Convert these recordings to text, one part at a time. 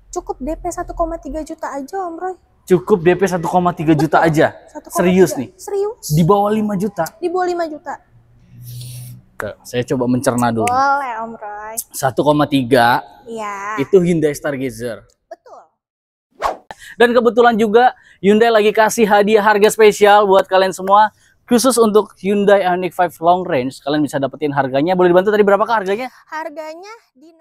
Cukup DP 1,3 juta aja Om Roy. Cukup DP 1,3 juta aja. 1,3. Serius nih? Serius. Di bawah 5 juta? Di bawah 5 juta. Tuh, saya coba mencerna dulu. Boleh Om Roy. 1,3 Iya. itu Hyundai Stargazer. Betul. Dan kebetulan juga Hyundai lagi kasih hadiah harga spesial buat kalian semua. Khusus untuk Hyundai Ioniq 5 Long Range, kalian bisa dapetin harganya. Boleh dibantu tadi berapakah harganya? Harganya di...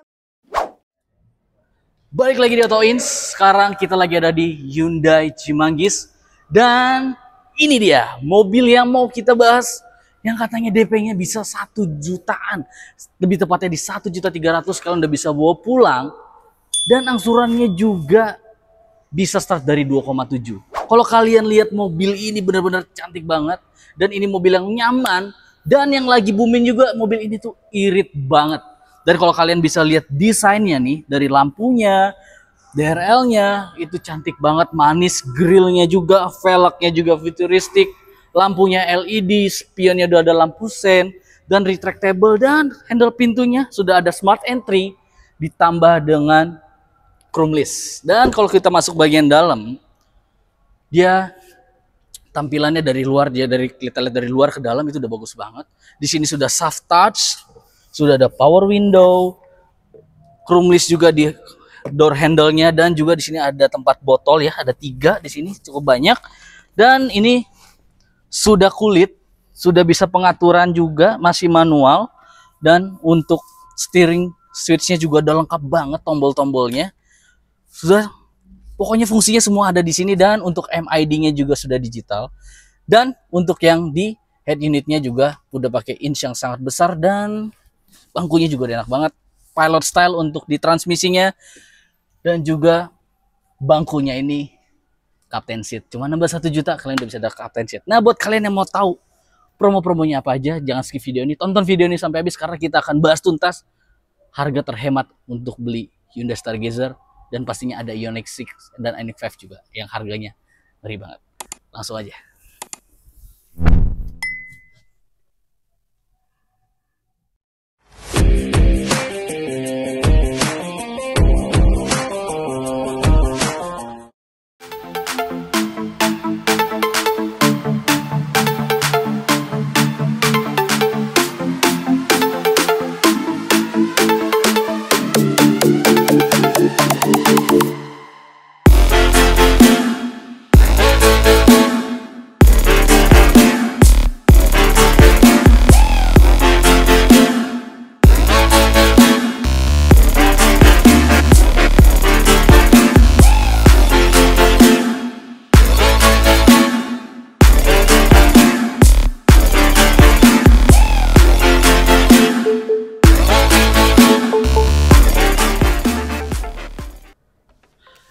Balik lagi di Auto Ins. Sekarang kita lagi ada di Hyundai Cimanggis. Dan ini dia mobil yang mau kita bahas, yang katanya DP-nya bisa 1 jutaan. Lebih tepatnya di 1.300.000 kalian udah bisa bawa pulang. Dan angsurannya juga bisa start dari 2,7. Kalau kalian lihat mobil ini benar-benar cantik banget. Dan ini mobil yang nyaman. Dan yang lagi booming juga, mobil ini tuh irit banget. Dan kalau kalian bisa lihat desainnya nih, dari lampunya, DRL-nya, itu cantik banget, manis, grillnya juga, velgnya juga futuristik, lampunya LED, spionnya udah ada lampu sen, dan retractable, dan handle pintunya sudah ada smart entry, ditambah dengan chrome-less. Dan kalau kita masuk bagian dalam, dia tampilannya dari luar, kita lihat dari luar ke dalam itu udah bagus banget. Di sini sudah soft touch, sudah ada power window, chrome-less juga di door handle-nya, dan juga di sini ada tempat botol ya, ada 3 di sini, cukup banyak. Dan ini sudah kulit, sudah bisa pengaturan juga, masih manual, dan untuk steering switch-nya juga udah lengkap banget, tombol-tombolnya sudah, pokoknya fungsinya semua ada di sini. Dan untuk MID-nya juga sudah digital, dan untuk yang di head unit-nya juga udah pakai inch yang sangat besar, dan bangkunya juga enak banget, pilot style untuk di transmisinya, dan juga bangkunya ini captain seat. Cuma nambah 1 juta kalian udah bisa ada captain seat. Nah, buat kalian yang mau tahu promo-promonya apa aja, jangan skip video ini, tonton video ini sampai habis karena kita akan bahas tuntas harga terhemat untuk beli Hyundai Stargazer, dan pastinya ada Ioniq 6 dan Ioniq 5 juga yang harganya ngeri banget. Langsung aja.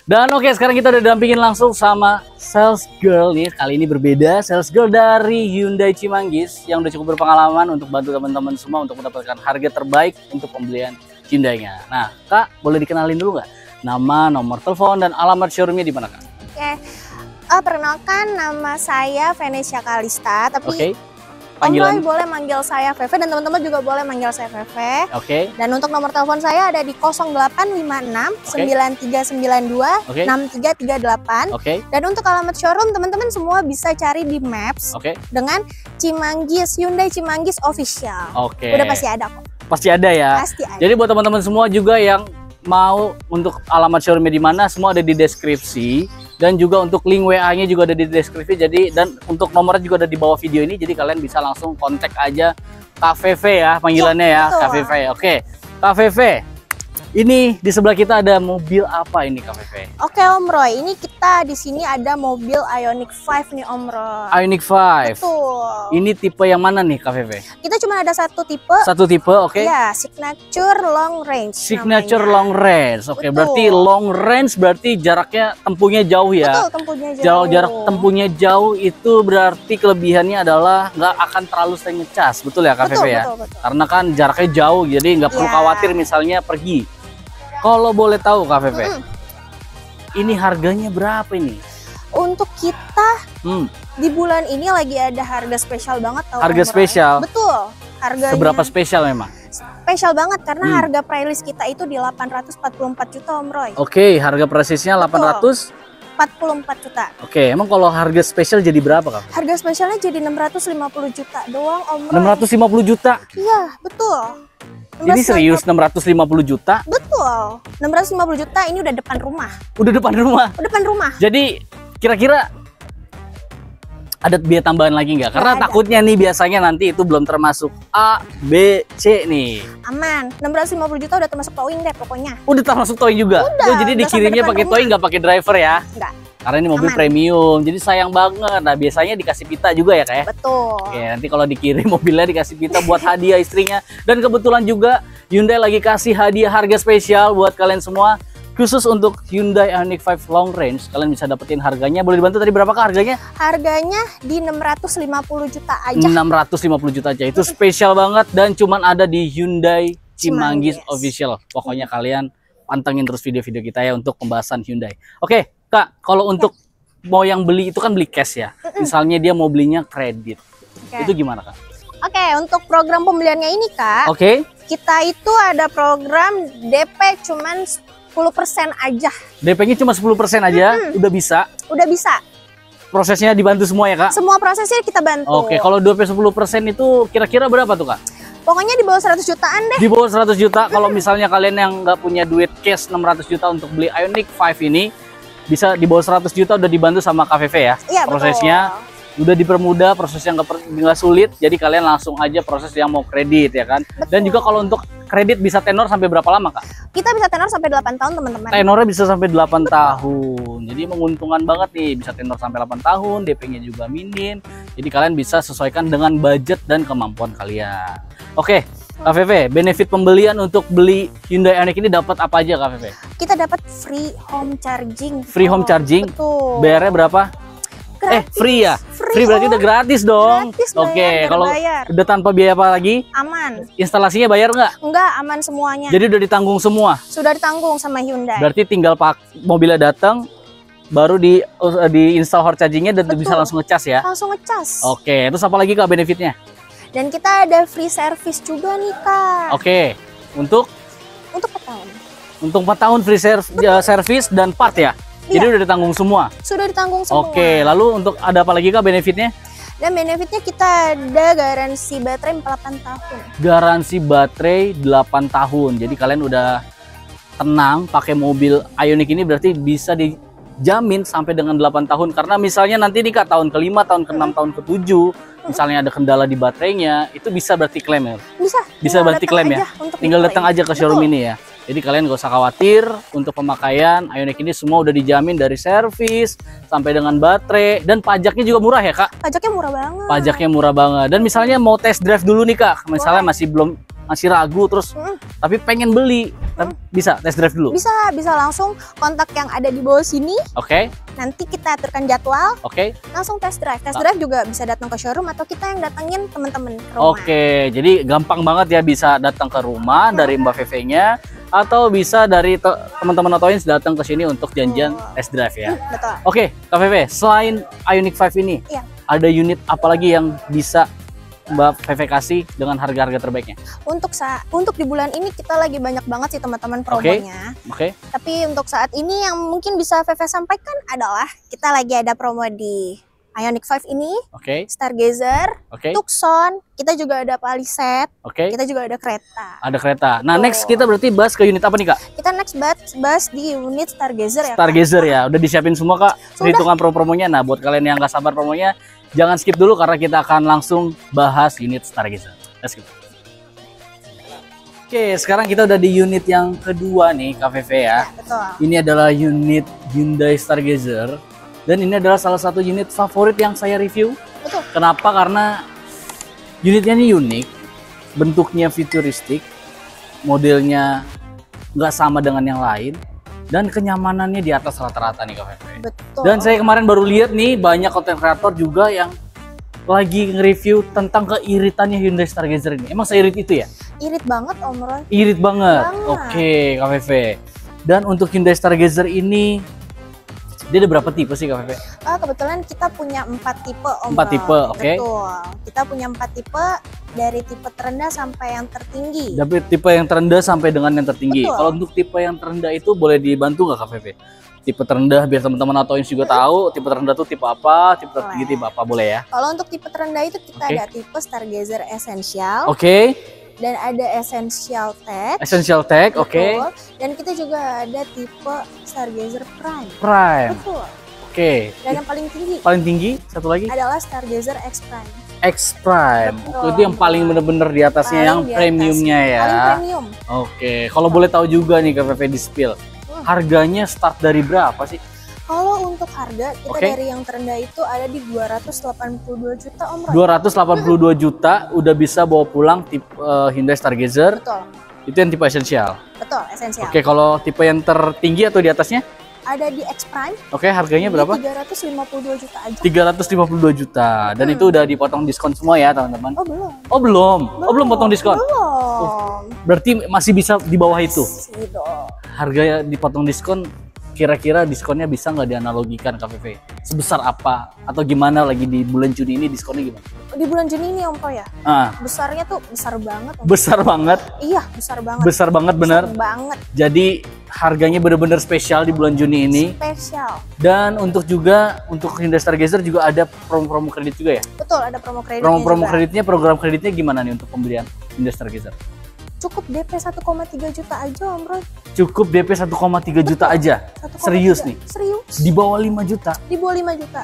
Dan oke, sekarang kita udah dampingin langsung sama sales girl nih. Kali ini berbeda, sales girl dari Hyundai Cimanggis yang udah cukup berpengalaman untuk bantu teman-teman semua untuk mendapatkan harga terbaik untuk pembelian Hyundai-nya. Nah, Kak, boleh dikenalin dulu nggak? Nama, nomor telepon, dan alamat showroomnya di mana, Kak? Oke. Perkenalkan, nama saya Venetia Kalista, tapi Oke. Om Roy Panggilan. boleh manggil saya Veve, dan teman-teman juga boleh manggil saya Veve. Oke. Dan untuk nomor telepon saya ada di 0856 9392 Oke. 6338. Oke. Dan untuk alamat showroom, teman-teman semua bisa cari di Maps Oke. dengan Cimanggis, Hyundai Cimanggis Official. Oke. Udah pasti ada kok. Pasti ada ya. Pasti ada. Jadi buat teman-teman semua juga yang mau untuk alamat showroomnya di mana, semua ada di deskripsi. Dan juga untuk link WA-nya juga ada di deskripsi. Jadi, dan untuk nomornya juga ada di bawah video ini. Jadi kalian bisa langsung kontak aja Kak Veve ya panggilannya ya, betul. Kak Veve. Oke, Kak Veve. Ini di sebelah kita ada mobil apa ini, Kak Veve? Oke Om Roy, ini kita di sini ada mobil Ioniq 5 nih Om Roy. Ioniq 5. Betul. Ini tipe yang mana nih, Kak Veve? Kita cuma ada satu tipe. Satu tipe, oke. Ya, signature long range. Signature namanya. long range. Oke, Betul. berarti long range berarti jaraknya tempuhnya jauh ya. Betul, tempuhnya jauh. Jarak tempuhnya jauh itu berarti kelebihannya adalah nggak akan terlalu sering ngecas, betul ya Kak Betul, Veve ya? betul. Karena kan jaraknya jauh, jadi nggak perlu Iya. khawatir misalnya pergi. Kalau boleh tahu Kak Veve, ini harganya berapa ini? Untuk kita Hmm, di bulan ini lagi ada harga spesial banget tau, Harga Om Roy. spesial? Betul. Harganya seberapa spesial memang? spesial banget karena harga playlist kita itu di 844 juta Om Roy. Oke, harga presisnya 44 juta. Oke, emang kalau harga spesial jadi berapa, Kak? Harga spesialnya jadi 650 juta doang Om Roy. 650 juta? Iya, betul. Ini serius 650 juta? Betul. 650 juta ini udah depan rumah. Udah depan rumah? Udah depan rumah. Jadi kira-kira ada biaya tambahan lagi nggak? Karena ada. takutnya nih biasanya nanti itu belum termasuk A, B, C nih. Aman. 650 juta udah termasuk towing deh pokoknya. Udah termasuk towing juga? Udah, jadi udah dikirimnya pakai towing nggak pakai driver ya? Enggak. Karena ini mobil Aman. premium, jadi sayang banget. Nah biasanya dikasih pita juga ya Kak ya? Betul. Oke, nanti kalau dikirim mobilnya dikasih pita buat hadiah istrinya. Dan kebetulan juga Hyundai lagi kasih hadiah harga spesial buat kalian semua. Khusus untuk Hyundai Ioniq 5 Long Range, kalian bisa dapetin harganya. Boleh dibantu tadi berapakah harganya? Harganya di 650 juta aja. 650 juta aja. Itu spesial banget dan cuman ada di Hyundai Cimanggis Official. Pokoknya kalian pantengin terus video-video kita ya untuk pembahasan Hyundai. Oke, Kak, kalau untuk mau yang beli itu kan beli cash ya. Misalnya dia mau belinya kredit. Itu gimana, Kak? Oke, untuk program pembeliannya ini, Kak. Oke. Kita itu ada program DP cuman 10% aja. DP-nya cuma 10% aja, udah bisa. Udah bisa. Prosesnya dibantu semua ya, Kak? Semua prosesnya kita bantu. Oke, kalau DP 10% itu kira-kira berapa tuh, Kak? Pokoknya di bawah 100 jutaan deh. Di bawah 100 juta. Kalau misalnya kalian yang nggak punya duit cash 600 juta untuk beli Ioniq 5 ini, bisa di bawah 100 juta udah dibantu sama KVV ya. Iya, prosesnya udah dipermudah, prosesnya nggak sulit, jadi kalian langsung aja proses yang mau kredit ya kan. Betul. Dan juga kalau untuk kredit bisa tenor sampai berapa lama, Kak? Kita bisa tenor sampai 8 tahun teman-teman. Tenornya bisa sampai 8 tahun, jadi menguntungkan banget nih, bisa tenor sampai 8 tahun, DP-nya juga minim, jadi kalian bisa sesuaikan dengan budget dan kemampuan kalian. Oke, KVV, benefit pembelian untuk beli Hyundai Ioniq ini dapat apa aja, KVV? Kita dapat free home charging. Free home charging? Betul. Bayarnya berapa? Gratis. Free ya? Free berarti udah gratis dong. Gratis, Oke, kalau bayar. udah tanpa biaya apa lagi? Aman. Instalasinya bayar nggak? Enggak, aman semuanya. Jadi udah ditanggung semua? Sudah ditanggung sama Hyundai. Berarti tinggal mobilnya datang, baru di install hot chargingnya dan bisa langsung ngecas ya? Langsung ngecas. Oke, terus apa lagi, Kak, benefitnya? Dan kita ada free service juga nih, Kak. Oke, untuk 4 tahun. Untuk 4 tahun free service dan part ya? Jadi Iya. udah ditanggung semua? Sudah ditanggung semua. Oke, lalu untuk ada apa lagi, Kak, benefitnya? Dan benefitnya kita ada garansi baterai 8 tahun. Garansi baterai 8 tahun. Jadi kalian udah tenang pakai mobil Ioniq ini, berarti bisa dijamin sampai dengan 8 tahun. Karena misalnya nanti nih, Kak, tahun ke-5, tahun ke-6, tahun ke-7, misalnya ada kendala di baterainya, itu bisa berarti klaim ya? Bisa berarti klaim ya? Tinggal datang aja ke showroom ini ya. Jadi kalian gak usah khawatir untuk pemakaian Ioniq ini, semua udah dijamin dari servis sampai dengan baterai, dan pajaknya juga murah ya, Kak? Pajaknya murah banget. Pajaknya murah banget. Dan misalnya mau test drive dulu nih, Kak, misalnya masih ragu terus tapi pengen beli, bisa test drive dulu? Bisa langsung kontak yang ada di bawah sini. Oke. Nanti kita aturkan jadwal. Oke. Langsung test drive. Test drive juga bisa datang ke showroom atau kita yang datengin teman-teman ke rumah. Oke, jadi gampang banget ya, bisa datang ke rumah dari Mbak VV-nya, atau bisa dari teman-teman Otoins datang ke sini untuk janjian test drive ya. Betul. Oke, Kak VV, selain Ioniq 5 ini, ada unit apa lagi yang bisa Mbak VV kasih dengan harga-harga terbaiknya? Untuk di bulan ini kita lagi banyak banget sih teman-teman promonya. Oke. Tapi untuk saat ini yang mungkin bisa VV sampaikan adalah kita lagi ada promo di Ioniq 5 ini, Stargazer, Tucson, kita juga ada Palisade, kita juga ada kereta. Ada kereta. Nah, next kita berarti bahas ke unit apa nih, Kak? Kita next bahas di unit Stargazer ya, Stargazer ya, udah disiapin semua, Kak, perhitungan promonya. Nah, buat kalian yang nggak sabar promonya, jangan skip dulu karena kita akan langsung bahas unit Stargazer. Let's go. Oke, sekarang kita udah di unit yang kedua nih, KVV ya. Betul. Ini adalah unit Hyundai Stargazer. Dan ini adalah salah satu unit favorit yang saya review. Betul. Kenapa? Karena unitnya ini unik, bentuknya futuristik, modelnya nggak sama dengan yang lain, dan kenyamanannya di atas rata-rata nih, KVV. Betul. Dan saya kemarin baru lihat nih, banyak konten kreator juga yang lagi nge-review tentang keiritannya Hyundai Stargazer ini. Emang seirit itu ya? Irit banget, Om Roy. Irit banget. Oke, KVV. Dan untuk Hyundai Stargazer ini Dia ada berapa tipe sih Kak Feve? Kebetulan kita punya 4 tipe Om. 4 tipe, oke. Betul. Kita punya 4 tipe dari tipe terendah sampai yang tertinggi. Dari tipe yang terendah sampai dengan yang tertinggi. Kalau untuk tipe yang terendah itu boleh dibantu nggak Kak Feve? Tipe terendah biar teman-teman atau juga tahu tipe terendah itu tipe apa, tipe tertinggi tipe apa, boleh ya? Kalau untuk tipe terendah itu kita ada tipe Stargazer Essential. Oke. Dan ada Essential Tech. Essential Tech, oke. Dan kita juga ada tipe Stargazer Prime. Prime. Betul. Oke. Dan yang paling tinggi. Paling tinggi satu lagi adalah Stargazer X Prime. X Prime. Itu yang paling bener-bener di atasnya, yang premiumnya ya. Paling premium. Oke. Kalau boleh tahu juga nih Kak Feve di spill. Harganya start dari berapa sih? Kalau untuk harga kita dari yang terendah itu ada di 282 juta Om Roy. 282 juta udah bisa bawa pulang tipe Hyundai Stargazer. Betul. Itu yang tipe esensial. Betul, esensial. Oke, kalau tipe yang tertinggi atau di atasnya? Ada di X Prime. Oke, harganya berapa? 352 juta aja. 352 juta. Dan itu udah dipotong diskon semua ya, teman-teman? Oh, belum. Oh, belum. Oh, belum potong diskon. Belum. Berarti masih bisa di bawah itu. Dong. Harga dipotong diskon, kira-kira diskonnya bisa nggak dianalogikan Kak Feve? Sebesar apa? Atau gimana lagi di bulan Juni ini diskonnya gimana? Di bulan Juni ini Om Roy ya? Besarnya tuh besar banget. Om. Besar banget? Iya, besar banget. Besar banget, bener? Besar banget. Jadi harganya bener-bener spesial di bulan Juni ini. Spesial. Dan untuk Hyundai Stargazer juga ada promo-promo kredit juga ya? Betul, ada promo kreditnya. Promo kreditnya, program kreditnya gimana nih untuk pembelian Hyundai Stargazer? Cukup DP 1,3 juta aja Om Roy. Cukup DP 1,3 juta aja? 1, serius 3. Nih? Serius. Di bawah 5 juta? Di bawah 5 juta.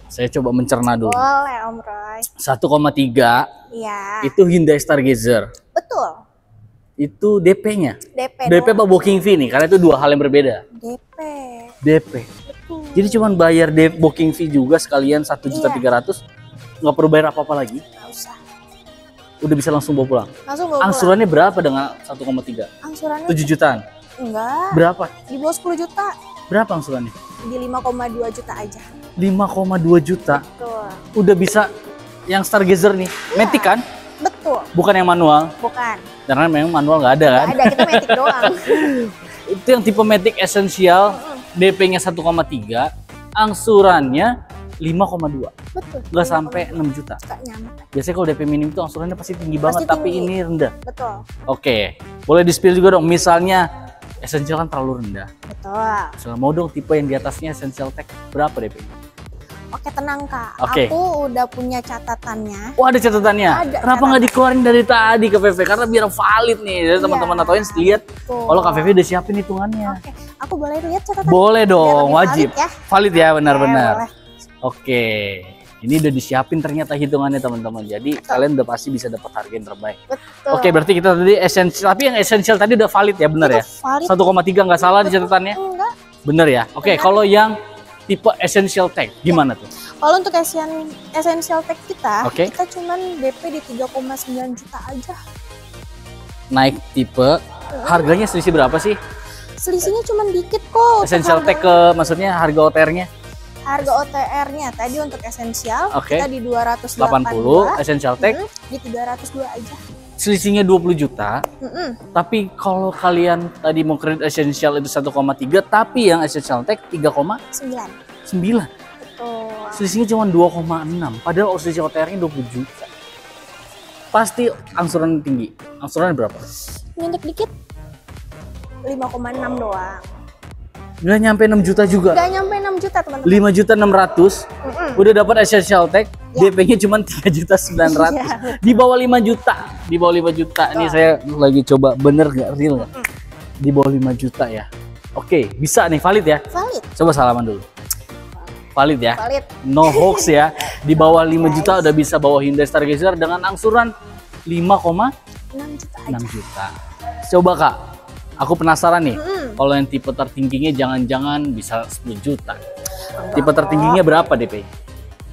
Saya coba mencerna dulu. Boleh Om Roy. 1,3. Iya. Itu Hyundai Stargazer. Betul. Itu DP-nya? DP apa booking fee nih? Karena itu dua hal yang berbeda. DP. Betul. Jadi cuma bayar booking fee juga sekalian 1.300.000. Nggak perlu bayar apa-apa lagi? Nggak usah. Udah bisa langsung bawa pulang? Langsung bawa pulang. Angsurannya berapa dengan 1,3? Angsurannya 7 jutaan? Enggak. Berapa? Di bawah 10 juta. Berapa angsurannya? Di 5,2 juta aja. 5,2 juta? Betul. Udah bisa yang Stargazer nih, Matic kan? Betul. Bukan yang manual? Bukan. Karena memang manual nggak ada kan? Nggak ada, kita Matic doang. Itu yang tipe Matic Essential, DP-nya 1,3, angsurannya 5,2. Betul. Nggak sampai 6 juta. Nggak nyampe. Biasanya kalau DP minim itu angsurannya pasti tinggi banget, tapi ini rendah. Betul. Oke, boleh di-spill juga dong. Misalnya Essential kan terlalu rendah. Betul. Misalnya mau dong tipe yang di atasnya Essential Tech, berapa DP-nya? Oke, tenang Kak. Oke. Aku udah punya catatannya. Oh, ada catatannya? Ada. Kenapa nggak dikeluarin dari tadi Kak Feve? Karena biar valid nih. Jadi teman-teman Atoins lihat kalau Kak Feve udah siapin hitungannya. Oke, aku boleh lihat catatan? Boleh dong, wajib. Valid ya, benar-benar. Boleh. Oke. Ini udah disiapin ternyata hitungannya teman-teman. Jadi kalian udah pasti bisa dapat harga yang terbaik. Betul. Oke, berarti kita tadi essential, tapi yang essential tadi udah valid ya, benar ya? Valid. 1,3 nggak salah di catatannya? Enggak. Bener ya? Oke, kalau yang tipe Essential Tech gimana tuh? Kalau untuk Essential Tech kita, Oke. kita cuman DP di 3,9 juta aja. Naik tipe, harganya selisih berapa sih? Selisihnya cuman dikit kok. Essential Tech ke maksudnya harga OTR-nya? Harga OTR-nya tadi untuk Essential kita di 280, Essential Tech di 302 aja. Selisihnya 20 juta. Tapi kalau kalian tadi mau kredit Essential itu 1,3, tapi yang Essential Tech 3,9. Betul. Selisihnya cuma 2,6. Padahal selisih OTR-nya 20 juta. Pasti angsuran tinggi. Angsurannya berapa? Nyuntik dikit 5,6 doang. Nggak nyampe 6 juta juga. Nggak nyampe 6 juta teman-teman. 5.600.000 udah dapat Essential Tech, DP-nya cuma 3.900.000. Di bawah 5 juta. Di bawah 5 juta. Ini saya lagi coba bener nggak, real nggak? Di bawah 5 juta ya. Oke, bisa nih, valid ya? Valid. Coba salaman dulu. Valid ya? Valid. No hoax ya. Di bawah 5 juta udah bisa bawa Hyundai Stargazer dengan angsuran 5,6 juta. Coba Kak, aku penasaran nih. Kalau yang tipe tertingginya jangan-jangan bisa 10 juta. Tipe tertingginya berapa DP?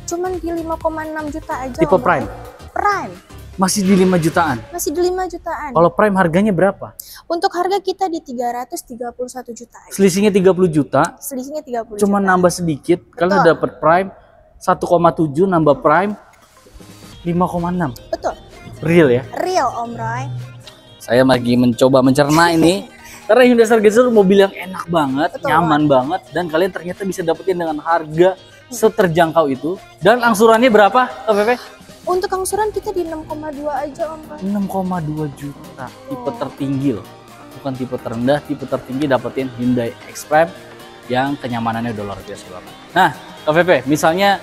Cuman di 5,6 juta aja. Tipe Prime? Prime. Masih di 5 jutaan? Masih di 5 jutaan. Kalau Prime harganya berapa? Untuk harga kita di 331 juta aja. Selisihnya 30 juta? Selisihnya 30 juta. Cuma nambah sedikit. Kalian udah dapat Prime 1,7 nambah Prime 5,6. Betul. Real ya? Real Om Roy. Saya lagi mencoba mencerna ini. Karena Hyundai Stargazer mobil yang enak banget, nyaman banget, dan kalian ternyata bisa dapetin dengan harga seterjangkau itu. Dan angsurannya berapa, KVV? Untuk angsuran kita di 6,2 aja, Om Roy. 6,2 juta, tipe tertinggi loh. Bukan tipe terendah, tipe tertinggi dapetin Hyundai X-Prime yang kenyamanannya udah luar biasa banget. Nah, KVV, misalnya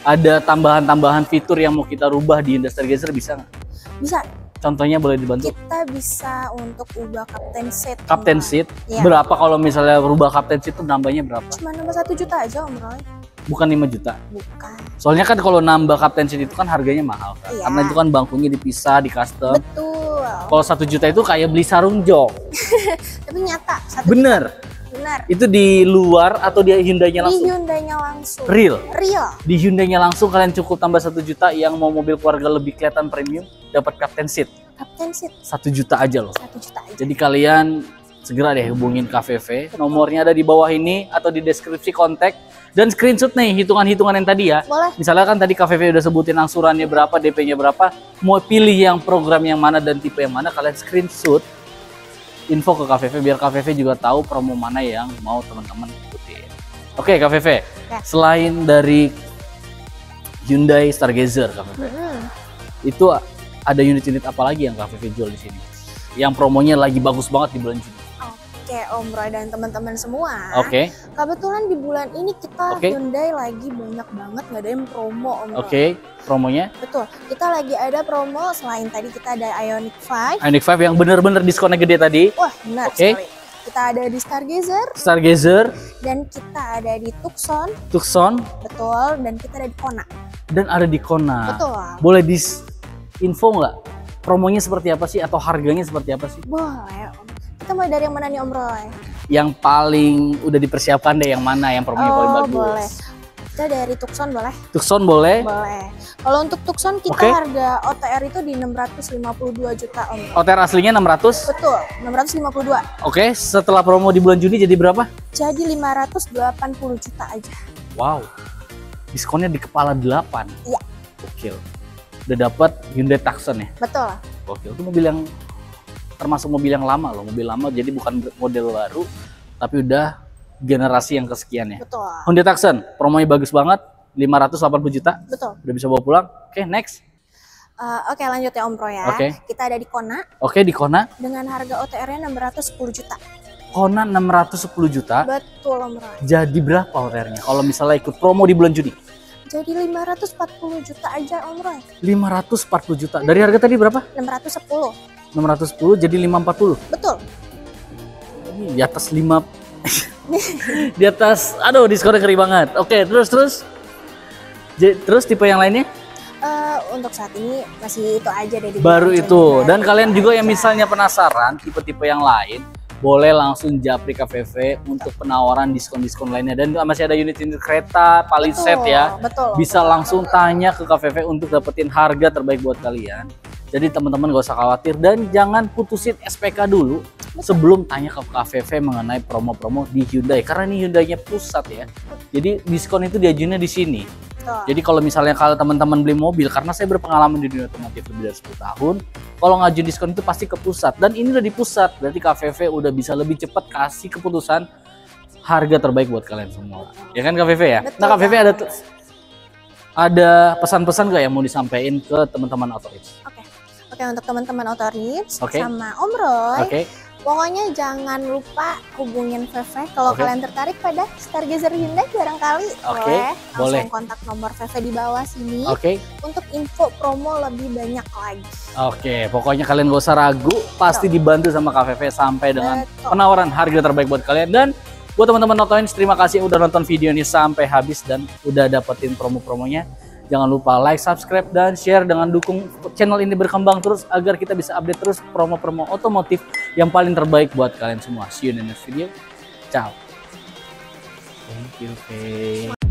ada tambahan-tambahan fitur yang mau kita rubah di Hyundai Stargazer, bisa nggak? Bisa. Contohnya boleh dibantu? Kita bisa untuk ubah captain seat. Captain seat? Ya. Berapa kalau misalnya rubah captain seat itu nambahnya berapa? Cuma nambah 1 juta aja, Om Roy. Bukan 5 juta? Bukan. Soalnya kan kalau nambah captain seat itu kan harganya mahal kan? Iya. Karena itu kan bangkunya dipisah, di custom. Betul. Kalau 1 juta itu kayak beli sarung jok. Tapi nyata. Bener? Benar. Itu di luar atau di Hyundai-nya langsung? Di Hyundai-nya langsung. Real? Real. Di Hyundai-nya langsung kalian cukup tambah 1 juta, yang mau mobil keluarga lebih kelihatan premium dapat captain seat. Captain seat. 1 juta aja loh. 1 juta aja. Jadi kalian segera deh hubungin KVV. Nomornya ada di bawah ini atau di deskripsi kontak. Dan screenshot nih hitungan-hitungan yang tadi ya. Boleh. Misalnya kan tadi KVV udah sebutin angsurannya berapa, DP-nya berapa, mau pilih yang program yang mana dan tipe yang mana, kalian screenshot info ke KVV biar KVV juga tahu promo mana yang mau teman-teman ikutin. Oke, KVV. Selain dari Hyundai Stargazer, KVV, itu ada unit-unit apa lagi yang KVV jual di sini? Yang promonya lagi bagus banget di bulan Juni. Oke, Om Roy dan teman-teman semua. Oke. Kebetulan di bulan ini kita Hyundai lagi banyak banget ngadain promo, Om Roy. Oke, promonya? Betul. Kita lagi ada promo selain tadi kita ada Ioniq 5. Ioniq 5 yang bener-bener diskonnya gede tadi. Wah, benar sekali. Kita ada di Stargazer. Dan kita ada di Tucson. Betul. Dan kita ada di Kona. Dan ada di Kona. Betul. Boleh info nggak? Promonya seperti apa sih atau harganya seperti apa sih? Boleh, Om. Kita mulai dari yang mana nih, Om Roy? Yang paling udah dipersiapkan deh, yang mana yang promonya paling bagus? Boleh. Kita dari Tucson boleh? Tucson boleh? Boleh. Kalau untuk Tucson kita harga OTR itu di 652 juta, Om. OTR aslinya 600? Betul, 652. Oke, setelah promo di bulan Juni jadi berapa? Jadi 580 juta aja. Wow. Diskonnya di kepala 8. Iya. Oke. Udah dapat Hyundai Tucson ya? Betul. Oke, itu mobil yang termasuk mobil yang lama loh, mobil lama, jadi bukan model baru, tapi udah generasi yang kesekian ya. Betul. Hyundai Tucson, promonya bagus banget, 580 juta. Betul. Udah bisa bawa pulang. Oke, next. Oke, lanjut ya Om Roy ya. Kita ada di Kona. Oke, di Kona. Dengan harga OTR-nya 610 juta. Kona 610 juta. Betul, Om Roy. Jadi berapa OTR-nya kalau misalnya ikut promo di bulan Juni? Jadi 540 juta aja, Om Roy. 540 juta. Dari harga tadi berapa? 610. 610 jadi 540. Betul. Di atas 5 di atas, aduh diskonnya ngeri banget. Oke, terus tipe yang lainnya? Untuk saat ini masih itu aja deh. Baru itu. Dan kalian juga yang misalnya penasaran tipe-tipe yang lain, boleh langsung japri KVV untuk penawaran diskon-diskon lainnya. Dan masih ada unit-unit kereta, Palisade ya. Betul. Bisa langsung tanya ke KVV untuk dapetin harga terbaik buat kalian. Jadi teman-teman gak usah khawatir dan jangan putusin SPK dulu sebelum tanya ke KVV mengenai promo-promo di Hyundai. Karena ini Hyundai-nya pusat ya. Jadi diskon itu diajuinnya di sini. Jadi kalau misalnya kalau teman-teman beli mobil, karena saya berpengalaman di dunia otomotif lebih dari 10 tahun, kalau ngajuin diskon itu pasti ke pusat. Dan ini udah di pusat, berarti KVV udah bisa lebih cepat kasih keputusan harga terbaik buat kalian semua. Ya kan KVV ya? Betul, nah KVV ada pesan-pesan gak yang mau disampaikan ke teman-teman Autorips? Oke, untuk teman-teman Autorips sama Om Roy, pokoknya jangan lupa hubungin VV kalau kalian tertarik pada Stargazer Hyundai barangkali. Langsung kontak nomor VV di bawah sini untuk info promo lebih banyak lagi. Pokoknya kalian gak usah ragu, pasti dibantu sama KVV sampai dengan penawaran harga terbaik buat kalian. Dan buat teman-teman Autorips, terima kasih udah nonton video ini sampai habis dan udah dapetin promo-promonya. Jangan lupa like, subscribe, dan share dengan dukung channel ini berkembang terus agar kita bisa update terus promo-promo otomotif yang paling terbaik buat kalian semua. See you in the next video. Ciao. Thank you, Faye.